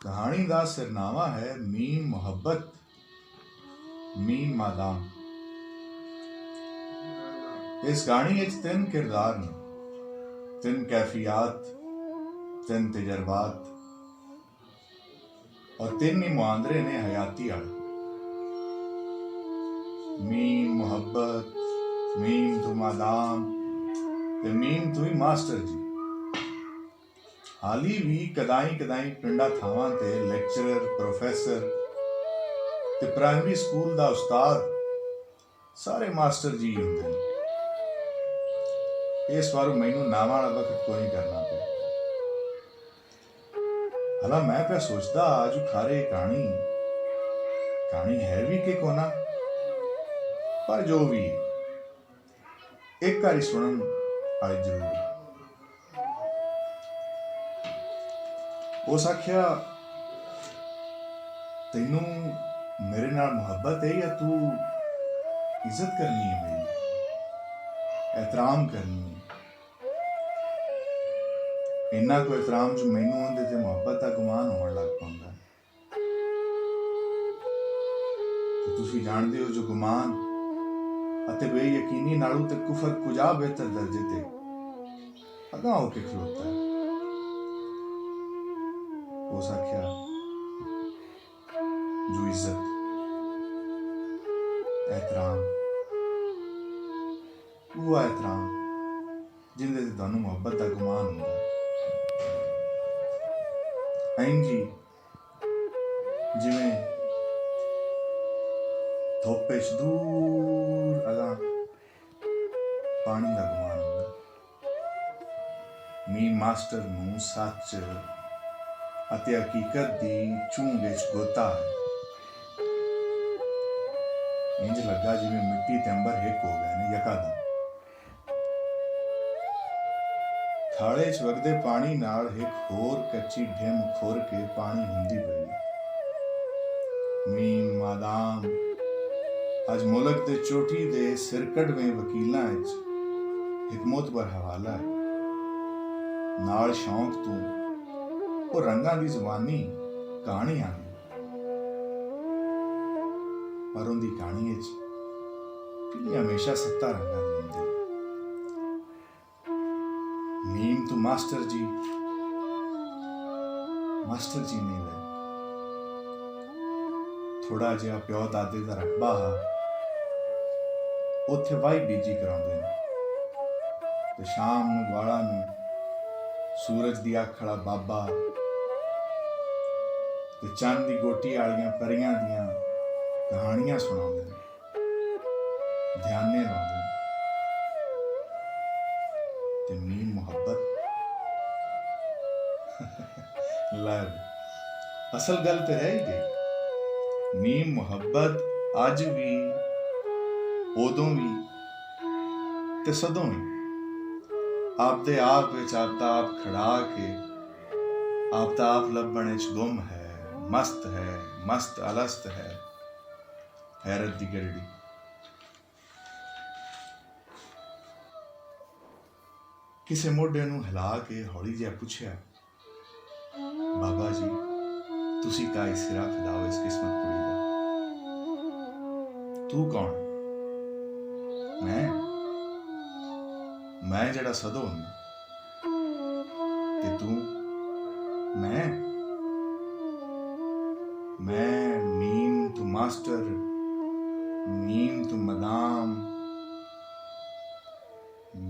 कहानी का सिरनामा है मीम मुहब्बत मीम मादाम। इस कहानी तीन किरदार ने, तीन कैफियात, तीन तजर्बात और तीन ही मुआंदरे ने हयाती आए। मीम मुहब्बत, मीम तू मादाम ते मीम तू ही मास्टर जी। हाली भी कदाई कदाई पिंडा थावां ते लेक्चरर, प्रोफैसर ते प्राइमरी स्कूल दा उस्ताद सारे मास्टर जी हुंदे ने। इस बार मैनू नावां वाला वक्त कोई करना पे। हला मैं पे सोचदा आज खारे कहानी है भी कि कोना, पर जो भी एक बारी सुनन आई जरूर। उस आख्या तेनू मेरे नाल मुहब्बत है या तू इज्जत करनी है, मेरी एहतराम करनी है। इन्ना को एहतराम जो मैनू होंदे ते मुहब्बत का गुमान होने लग पांदा। ते तुसी जानदे हो जो गुमान अते बेयकीनी नालों ते कुफर कुजा बेहतर दर्जे ते अगा होके खलोता है। उस आख्या जो इज्जत, एहतराम, वो एहतराम जिंदे ते तुहानू मुहब्बत का गुमान होंदा है। जी जिवें धोपे च दूर अगा पानी का गुमान होंदा। मीम मास्टर नू सच अते हकीकत दी चूंग विच गोता है। इंज लगा जिवें मिट्टी ते अंबर हिक हो गए ने यकादम। खाड़े च वगदे पानी नाल एक होर कच्ची ढिम खुर के पानी हुंदी पई। मीम मादाम अज मुल्क दे चोटी दे सिरकड़वें वकीलां विच एक मोतबर हवाला है। नाल शौक तू वो रंगां दी जुबानी कहानी आंदी, पर उनदी कहानी विच पीली हमेशा 7 रंगां दी हुंदी। मीम तू मास्टर जी नहीं ले। थोड़ा जिहा प्यो दादे दा रकबा हा, उत्थे वाही बीजी कराउंदे ने ते शाम नू वाला नू सूरज दी अख वाला बाबा ते चंद दी गोटी आलियां परियां दियां कहानियां सुणाउंदे ने, ध्याने लाउंदे ने। ते मीम मुहब्बत लव असल गल ते रह ही गई। मीम मुहब्बत अज भी, उदों भी ते सदों भी आपदे आप विच आपदा आप खड़ा के आपदा आप लभण विच गुम है, मस्त अलस्त है हैरत दी गरड़ी। किसे मोढे नू हिला के हौली जिहा पुछया, बाबा जी तुसी काई सिरा फिदाओ इस किस्मत कुड़ी दा? तू कौन? मैं जड़ा सदो हूं ते तू? मैं मीम तू मास्टर, मीम तू मदाम,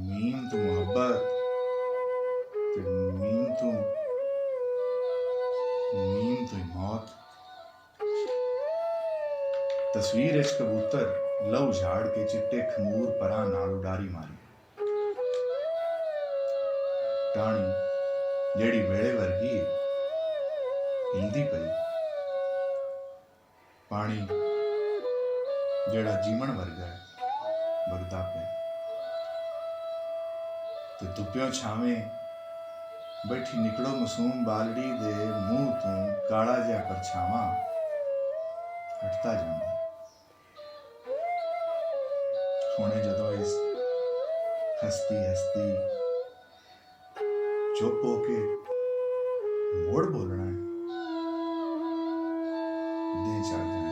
मीम तू मुहब्बत, मीम तू मौत। तस्वीर इच कबूतर लहू झाड़ के चिट्टे खमूर परा नाल उडारी मारी। टाणी जेड़ी वेले वर्गी हिलदी पई, पानी जेड़ा जीवन वर्गा है वगदा पे। ते धुप्पियों छावें बैठी निकलो मासूम बालड़ी दे मुंह तू काला जिहा परछावां हटता जांदा। हुणे जदों इस हस्ती चुप होके मोड़ बोलना है ਦੇਹ ਚੜ ਜਾਣੀ।